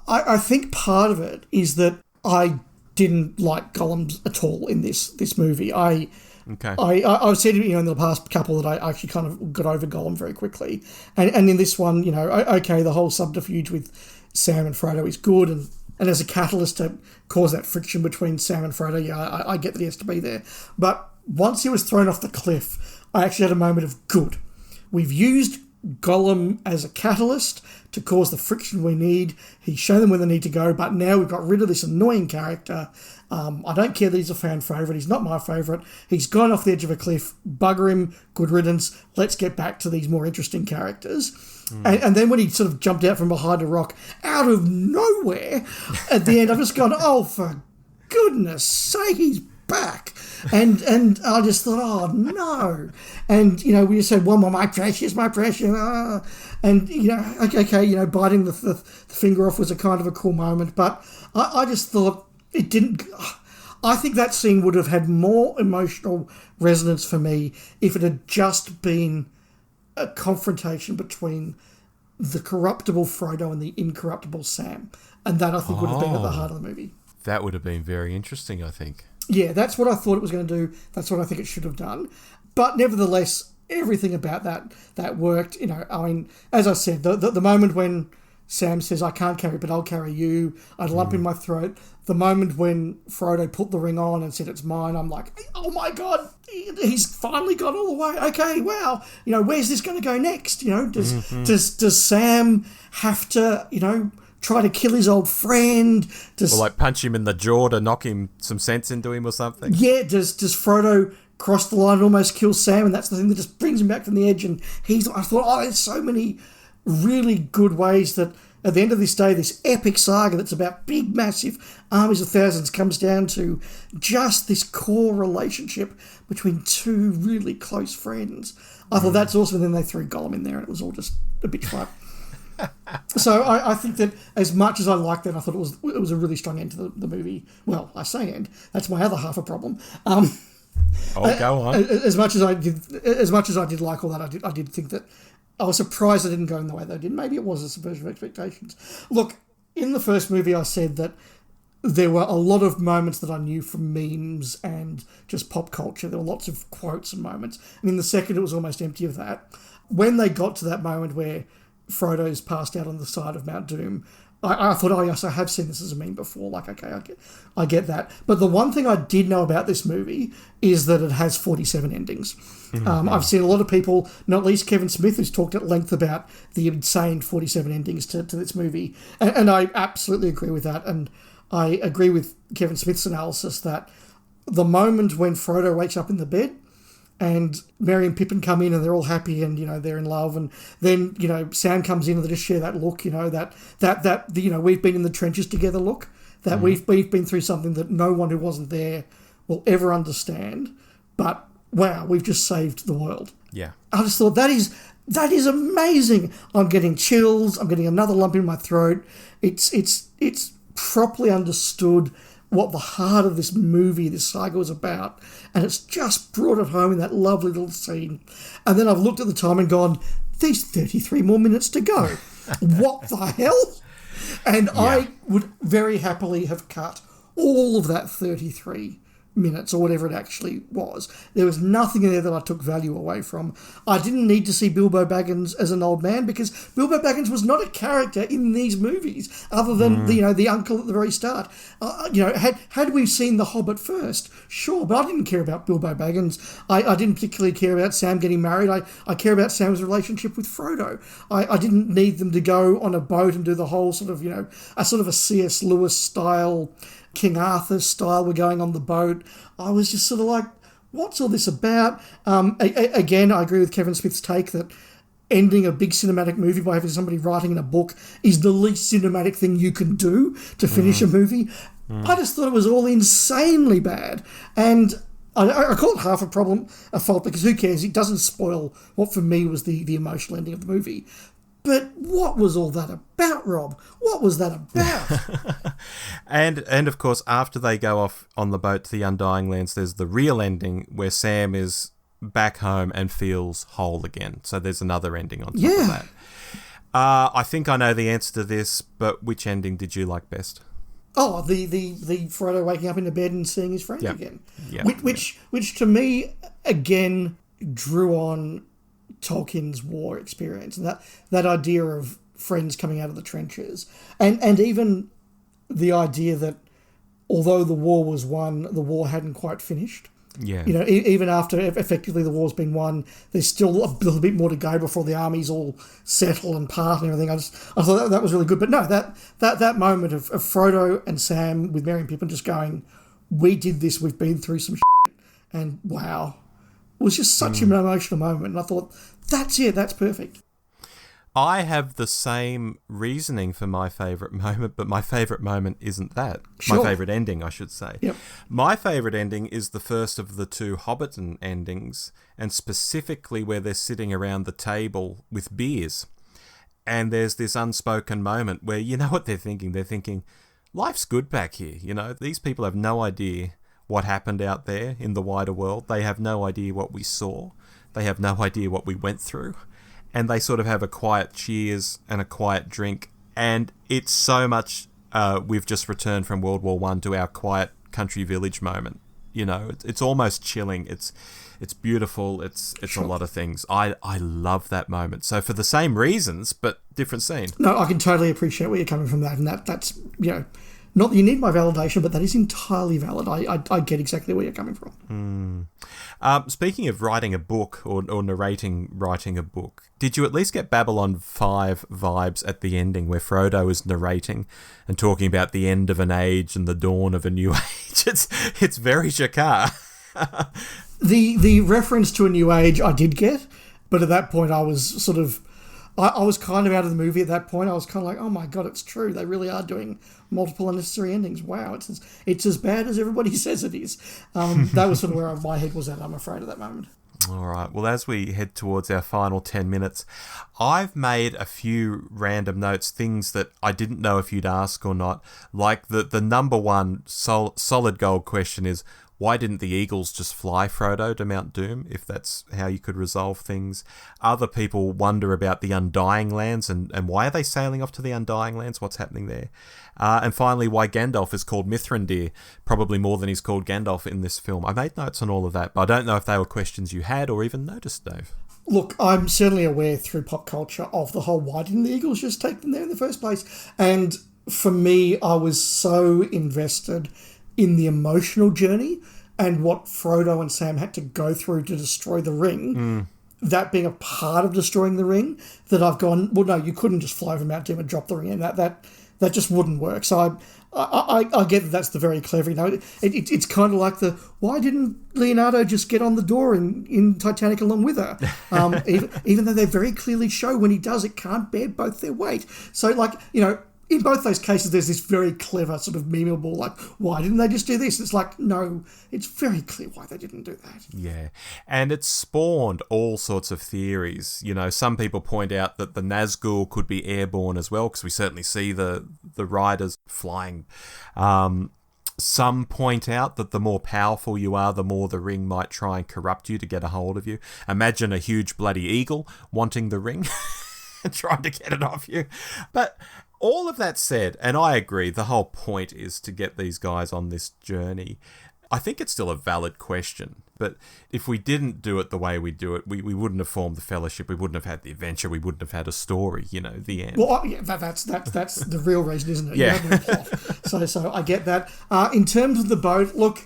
I think part of it is that I didn't like Gollum at all in this movie. I've said in the past couple that I actually kind of got over Gollum very quickly, and in this one, the whole subterfuge with Sam and Frodo is good, and as a catalyst to cause that friction between Sam and Frodo, I get that he has to be there. But once he was thrown off the cliff, I actually had a moment of good. We've used Gollum as a catalyst to cause the friction we need. He's shown them where they need to go, but now we've got rid of this annoying character. I don't care that he's a fan favourite. He's not my favourite. He's gone off the edge of a cliff. Bugger him. Good riddance. Let's get back to these more interesting characters. And then when he sort of jumped out from behind a rock, out of nowhere, at the end, I've just gone, oh, for goodness sake, he's back. And I just thought, oh, no. And, we just said, one more, my precious. And, biting the finger off was a kind of a cool moment. But I just thought it didn't... I think that scene would have had more emotional resonance for me if it had just been a confrontation between the corruptible Frodo and the incorruptible Sam. And that, I think, would have been at the heart of the movie. That would have been very interesting, I think. Yeah, that's what I thought it was going to do. That's what I think it should have done. But nevertheless, everything about that worked. As I said, the moment when Sam says, I can't carry it, but I'll carry you, I'd lump in my throat. The moment when Frodo put the ring on and said it's mine, I'm like, oh my God, he's finally got all the way. Okay, wow. Where's this going to go next? Does Sam have to, try to kill his old friend? Or like punch him in the jaw to knock him some sense into him or something? Yeah, does Frodo cross the line and almost kill Sam, and that's the thing that just brings him back from the edge? And I thought, there's so many really good ways that at the end of this day, this epic saga that's about big, massive armies of thousands comes down to just this core relationship between two really close friends. I thought that's awesome, and then they threw Gollum in there, and it was all just a bit fun. So I think that as much as I liked that, I thought it was a really strong end to the movie. Well, I say end. That's my other half a problem. Go on. As much as I did like all that, I did think that I was surprised it didn't go in the way they did. Maybe it was a subversion of expectations. Look, in the first movie, I said that there were a lot of moments that I knew from memes and just pop culture. There were lots of quotes and moments. And in the second, it was almost empty of that. When they got to that moment where Frodo's passed out on the side of Mount Doom, I thought, oh yes, I have seen this as a meme before. Like, okay, I get that. But the one thing I did know about this movie is that it has 47 endings. I've seen a lot of people, not least Kevin Smith, who's talked at length about the insane 47 endings to this movie. And I absolutely agree with that. And I agree with Kevin Smith's analysis that the moment when Frodo wakes up in the bed and Merry and Pippin come in and they're all happy and, they're in love, and then, Sam comes in and they just share that look, that we've been in the trenches together look, that we've been through something that no one who wasn't there will ever understand, but wow, we've just saved the world. Yeah. I just thought that is amazing. I'm getting chills. I'm getting another lump in my throat. It's properly understood what the heart of this movie, this saga, was about, and it's just brought it home in that lovely little scene. And then I've looked at the time and gone, there's 33 more minutes to go. What the hell? And I would very happily have cut all of that 33 minutes or whatever it actually was. There was nothing in there that I took value away from. I didn't need to see Bilbo Baggins as an old man, because Bilbo Baggins was not a character in these movies other than the uncle at the very start. Had we seen The Hobbit first, sure, but I didn't care about Bilbo Baggins. I didn't particularly care about Sam getting married. I care about Sam's relationship with Frodo. I didn't need them to go on a boat and do the whole sort of a C.S. Lewis style, King Arthur style, we're going on the boat. I was just sort of like, what's all this about? Again, I agree with Kevin Smith's take that ending a big cinematic movie by having somebody writing in a book is the least cinematic thing you can do to finish a movie. I just thought it was all insanely bad. And I call it half a fault, because who cares? It doesn't spoil what for me was the emotional ending of the movie. But what was all that about, Rob? What was that about? And of course, after they go off on the boat to the Undying Lands, there's the real ending where Sam is back home and feels whole again. So there's another ending on top of that. I think I know the answer to this, but which ending did you like best? Oh, the Frodo waking up in the bed and seeing his friend again. Yeah. Which to me, again, drew on Tolkien's war experience, and that idea of friends coming out of the trenches, and even the idea that although the war was won, the war hadn't quite finished. Yeah. Even after effectively the war's been won, there's still a little bit more to go before the armies all settle and part and everything. I thought that was really good. But no, that moment of Frodo and Sam with Merry and Pippin just going, we did this, we've been through some shit, and wow. It was just such an emotional moment, and I thought, that's it, that's perfect. I have the same reasoning for my favourite moment, but my favourite moment isn't that. Sure. My favourite ending, I should say. Yep. My favourite ending is the first of the two Hobbiton endings, and specifically where they're sitting around the table with beers. And there's this unspoken moment where you know what they're thinking? They're thinking, life's good back here. These people have no idea what happened out there in the wider world. They have no idea what we saw. They have no idea what we went through. And they sort of have a quiet cheers and a quiet drink. And it's so much we've just returned from World War I to our quiet country village moment. It's almost chilling. It's beautiful. It's sure. A lot of things. I love that moment. So for the same reasons, but different scene. No, I can totally appreciate where you're coming from that. And that's Not that you need my validation, but that is entirely valid. I get exactly where you're coming from. Speaking of writing a book or narrating writing a book, did you at least get Babylon 5 vibes at the ending where Frodo is narrating and talking about the end of an age and the dawn of a new age? It's very Jakar. The reference to a new age I did get, but at that point I was sort of... I was kind of out of the movie at that point. I was kind of like, oh my God, it's true. They really are doing multiple unnecessary endings. Wow, it's as bad as everybody says it is. That was sort of where my head was at, I'm afraid, at that moment. All right. Well, as we head towards our final 10 minutes, I've made a few random notes, things that I didn't know if you'd ask or not. Like the number one solid gold question is, why didn't the Eagles just fly Frodo to Mount Doom, if that's how you could resolve things? Other people wonder about the Undying Lands and why are they sailing off to the Undying Lands? What's happening there? And finally, why Gandalf is called Mithrandir, probably more than he's called Gandalf in this film. I made notes on all of that, but I don't know if they were questions you had or even noticed, Dave. Look, I'm certainly aware through pop culture of the whole why didn't the Eagles just take them there in the first place? And for me, I was so invested in the emotional journey and what Frodo and Sam had to go through to destroy the ring, that being a part of destroying the ring, that I've gone, well, no, you couldn't just fly over Mount Doom and drop the ring in. That just wouldn't work. So I get that that's the very clever, it's kind of like why didn't Leonardo just get on the door in Titanic along with her? Even though they very clearly show when he does, it can't bear both their weight. So, in both those cases, there's this very clever sort of memeable, why didn't they just do this? It's like, no, it's very clear why they didn't do that. Yeah, and it spawned all sorts of theories. Some people point out that the Nazgul could be airborne as well, because we certainly see the riders flying. Some point out that the more powerful you are, the more the ring might try and corrupt you to get a hold of you. Imagine a huge bloody eagle wanting the ring and trying to get it off you. But all of that said, and I agree, the whole point is to get these guys on this journey. I think it's still a valid question, but if we didn't do it the way we do it, we wouldn't have formed the Fellowship, we wouldn't have had the adventure, we wouldn't have had a story, the end. Well, yeah, that's the real reason, isn't it? Yeah. You have no plot. So I get that. In terms of the boat, look,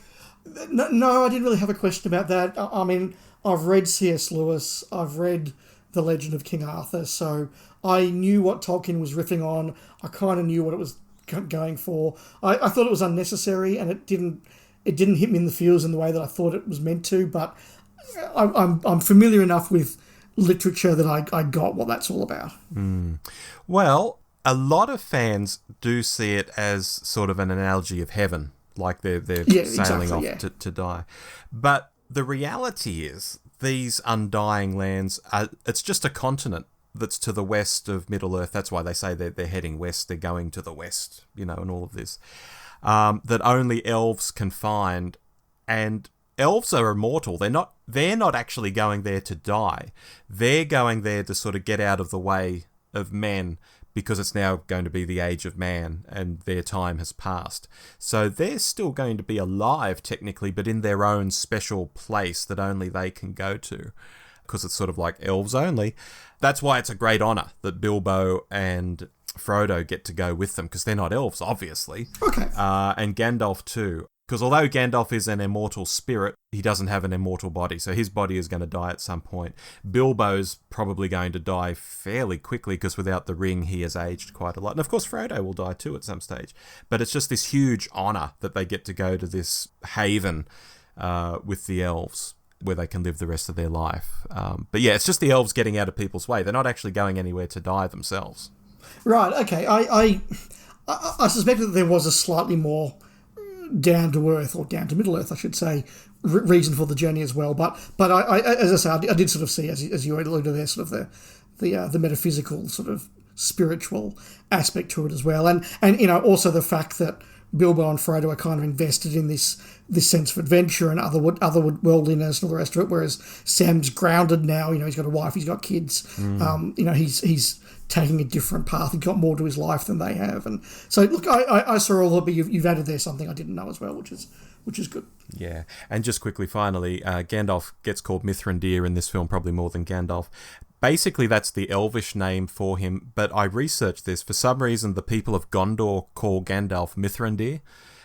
no, I didn't really have a question about that. I mean, I've read C.S. Lewis, I've read The Legend of King Arthur, so I knew what Tolkien was riffing on. I kind of knew what it was going for. I thought it was unnecessary, and it didn't hit me in the feels in the way that I thought it was meant to. But I'm familiar enough with literature that I got what that's all about. Well, a lot of fans do see it as sort of an analogy of heaven, like they're sailing off to die. But the reality is, these Undying Lands, it's just a continent that's to the west of Middle-earth. That's why they say they're heading west, they're going to the west, and all of this. That only elves can find, and elves are immortal. They're not actually going there to die. They're going there to sort of get out of the way of men, because it's now going to be the age of man and their time has passed. So they're still going to be alive technically, but in their own special place that only they can go to, because it's sort of like elves only. That's why it's a great honour that Bilbo and Frodo get to go with them, because they're not elves, obviously. Okay. And Gandalf too. Because although Gandalf is an immortal spirit, he doesn't have an immortal body, so his body is going to die at some point. Bilbo's probably going to die fairly quickly, because without the ring, he has aged quite a lot. And of course, Frodo will die too at some stage. But it's just this huge honour that they get to go to this haven with the elves, where they can live the rest of their life. But yeah, it's just the elves getting out of people's way. They're not actually going anywhere to die themselves. Right, okay. I suspect that there was a slightly more down to earth, or down to Middle Earth, I should say, reason for the journey as well. But I as I say, I did sort of see, as you alluded there, sort of the metaphysical, sort of spiritual aspect to it as well, and also the fact that Bilbo and Frodo are kind of invested in this sense of adventure and otherworldliness and all the rest of it, whereas Sam's grounded now. He's got a wife, he's got kids. He's taking a different path. He's got more to his life than they have, and so look, I saw all of it, but you've added there something I didn't know as well, which is good. Yeah, and just quickly, finally, Gandalf gets called Mithrandir in this film, probably more than Gandalf. Basically, that's the Elvish name for him, but I researched this. For some reason, the people of Gondor call Gandalf Mithrandir,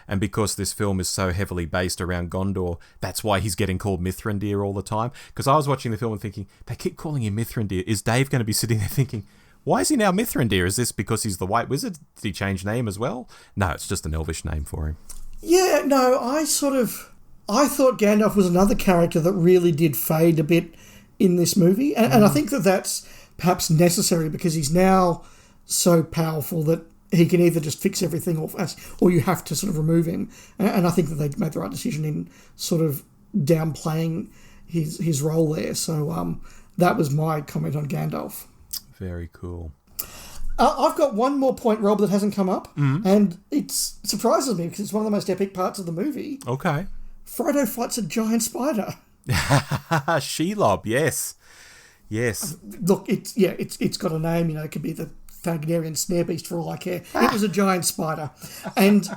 and because this film is so heavily based around Gondor, that's why he's getting called Mithrandir all the time. Because I was watching the film and thinking, they keep calling him Mithrandir. Is Dave going to be sitting there thinking, why is he now Mithrandir? Is this because he's the White Wizard? Did he change name as well? No, it's just an Elvish name for him. Yeah, no, I thought Gandalf was another character that really did fade a bit in this movie. And I think that that's perhaps necessary because he's now so powerful that he can either just fix everything or you have to sort of remove him. And I think that they made the right decision in sort of downplaying his role there. So that was my comment on Gandalf. Very cool. I've got one more point, Rob, that hasn't come up, and it surprises me because it's one of the most epic parts of the movie. Okay. Frodo fights a giant spider. Shelob, yes. Look, it's got a name. It could be the Thagnerian snare beast for all I care. It was a giant spider, and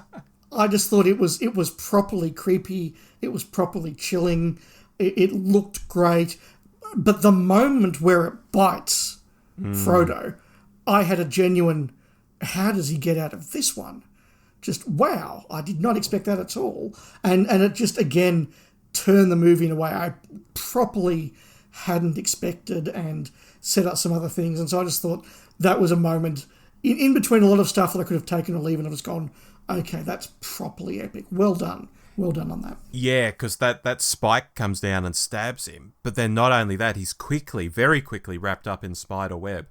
I just thought it was properly creepy. It was properly chilling. It looked great, but the moment where it bites Frodo, I had a genuine, how does he get out of this one? Just, wow, I did not expect that at all. And it just, again, turned the movie in a way I properly hadn't expected and set up some other things. And so I just thought that was a moment in between a lot of stuff that I could have taken or leave, and I've just gone, okay, that's properly epic. Well done. Well done on that. Yeah, because that spike comes down and stabs him. But then not only that, he's very quickly wrapped up in spider web.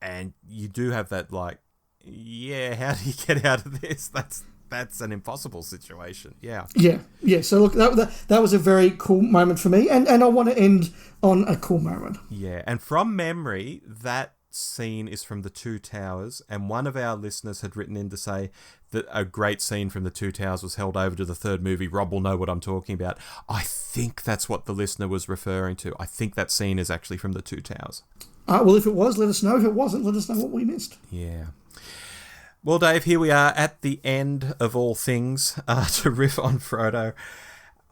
And you do have that, like, yeah, how do you get out of this? That's an impossible situation. Yeah. Yeah. So look, that was a very cool moment for me, and I want to end on a cool moment. Yeah, and from memory, that scene is from The Two Towers, and one of our listeners had written in to say that a great scene from The Two Towers was held over to the third movie. Rob will know what I'm talking about. I think that's what the listener was referring to. I think that scene is actually from The Two Towers. Well, if it was, let us know. If it wasn't, let us know what we missed. Yeah. Well, Dave, here we are at the end of all things to riff on Frodo.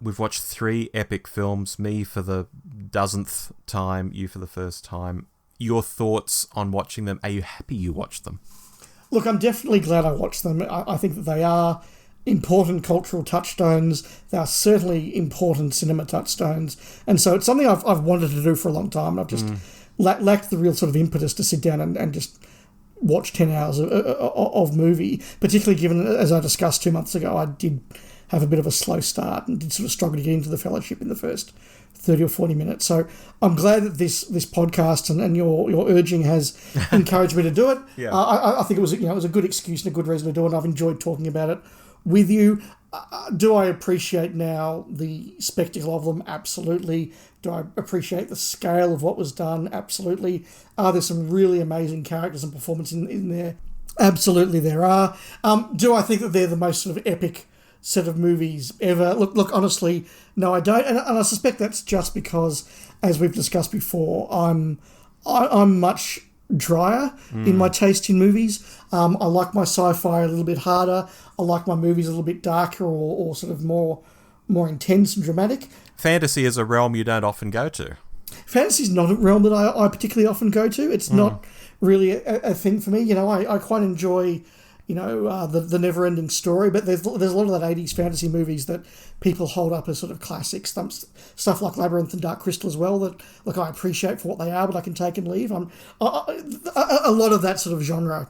We've watched 3 epic films, me for the dozenth time, you for the first time. Your thoughts on watching them? Are you happy you watched them? Look, I'm definitely glad I watched them. I think that they are important cultural touchstones. They are certainly important cinema touchstones. And so it's something I've wanted to do for a long time. I've just lacked the real sort of impetus to sit down and just watch 10 hours of movie, particularly given, as I discussed 2 months ago, I did have a bit of a slow start and did sort of struggle to get into the Fellowship in the first 30 or 40 minutes. So I'm glad that this podcast and your urging has encouraged me to do it. Yeah. I think it was a good excuse and a good reason to do it. I've enjoyed talking about it with you. Do I appreciate now the spectacle of them? Absolutely. Do I appreciate the scale of what was done? Absolutely. Are there some really amazing characters and performances in there? Absolutely there are. Do I think that they're the most sort of epic set of movies ever? Look, honestly, no, I don't. And I suspect that's just because, as we've discussed before, I'm much drier in my taste in movies. I like my sci-fi a little bit harder. I like my movies a little bit darker or sort of more intense and dramatic. Fantasy is a realm you don't often go to. Fantasy is not a realm that I particularly often go to. It's not really a thing for me. I quite enjoy, the never-ending story, but there's a lot of that 80s fantasy movies that people hold up as sort of classics. Stuff like Labyrinth and Dark Crystal as well that, look, I appreciate for what they are, but I can take and leave. A lot of that sort of genre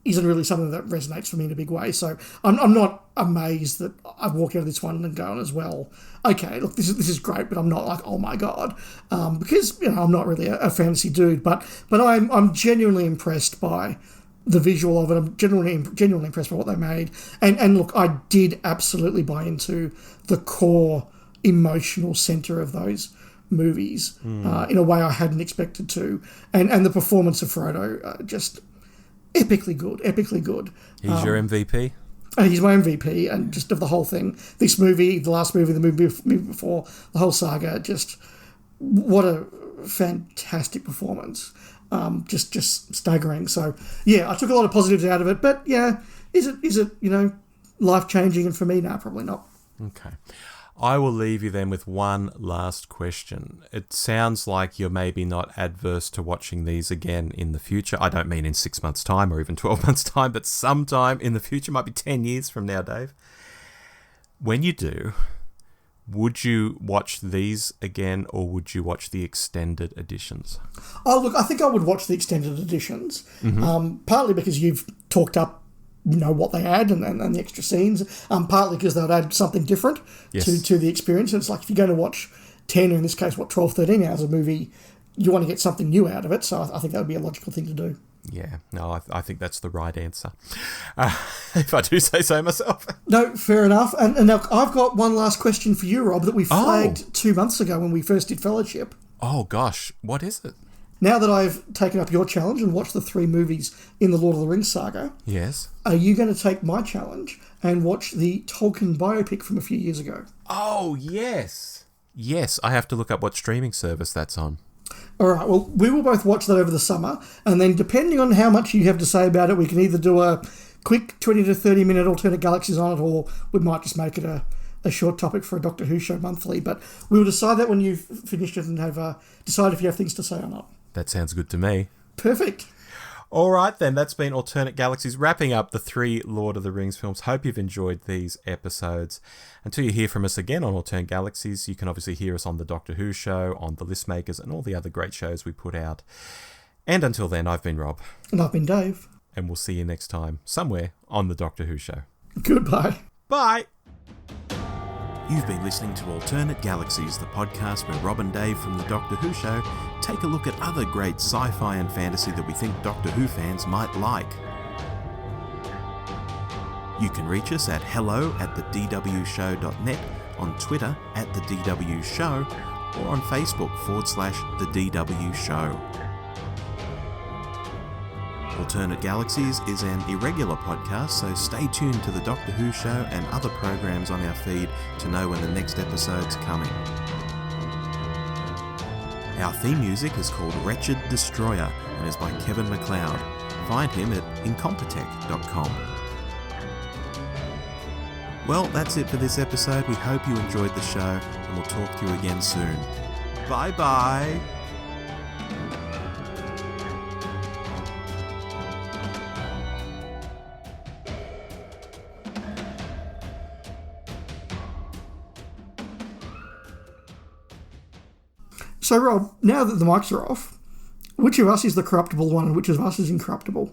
isn't really something that resonates for me in a big way. So I'm not amazed that I've walked out of this one and gone as well, okay, look, this is great, but I'm not like, oh my God, because I'm not really a fantasy dude, but I'm genuinely impressed by the visual of it. I'm genuinely impressed by what they made, and look, I did absolutely buy into the core emotional center of those movies in a way I hadn't expected to, and the performance of Frodo just epically good. He's your MVP? He's my MVP, and just of the whole thing. This movie, the last movie, the movie before, the whole saga, just what a fantastic performance. Just staggering. So, yeah, I took a lot of positives out of it, but yeah, is it life-changing? And for me, no, probably not. Okay. I will leave you then with one last question. It sounds like you're maybe not adverse to watching these again in the future. I don't mean in 6 months' time or even 12 months' time, but sometime in the future, might be 10 years from now, Dave. When you do, would you watch these again or would you watch the extended editions? Oh, look, I think I would watch the extended editions, partly because you've talked up what they add and the extra scenes, partly because they would add something different to the experience. And it's like if you're going to watch 10, or in this case, 12, 13 hours of movie, you want to get something new out of it. So I think that would be a logical thing to do. Yeah, no, I think that's the right answer, if I do say so myself. No, fair enough. And now I've got one last question for you, Rob, that we flagged 2 months ago when we first did Fellowship. Oh, gosh, what is it? Now that I've taken up your challenge and watched the 3 movies in the Lord of the Rings saga, yes, are you going to take my challenge and watch the Tolkien biopic from a few years ago? Oh, yes. Yes, I have to look up what streaming service that's on. All right, well, we will both watch that over the summer, and then depending on how much you have to say about it, we can either do a quick 20 to 30 minute Alternate Galaxies on it, or we might just make it a short topic for a Doctor Who show monthly. But we will decide that when you've finished it and have decided if you have things to say or not. That sounds good to me. Perfect. All right, then. That's been Alternate Galaxies, wrapping up the 3 Lord of the Rings films. Hope you've enjoyed these episodes. Until you hear from us again on Alternate Galaxies, you can obviously hear us on The Doctor Who Show, on The List Makers, and all the other great shows we put out. And until then, I've been Rob. And I've been Dave. And we'll see you next time, somewhere on The Doctor Who Show. Goodbye. Bye. You've been listening to Alternate Galaxies, the podcast where Rob and Dave from The Doctor Who Show take a look at other great sci-fi and fantasy that we think Doctor Who fans might like. You can reach us at hello@thedwshow.net, on Twitter @thedwshow, or on Facebook /thedwshow. Alternate Galaxies is an irregular podcast, so stay tuned to The Doctor Who Show and other programs on our feed to know when the next episode's coming. Our theme music is called Wretched Destroyer and is by Kevin MacLeod. Find him at incompetech.com. Well, that's it for this episode. We hope you enjoyed the show, and we'll talk to you again soon. Bye-bye! So, Rob, now that the mics are off, which of us is the corruptible one and which of us is incorruptible?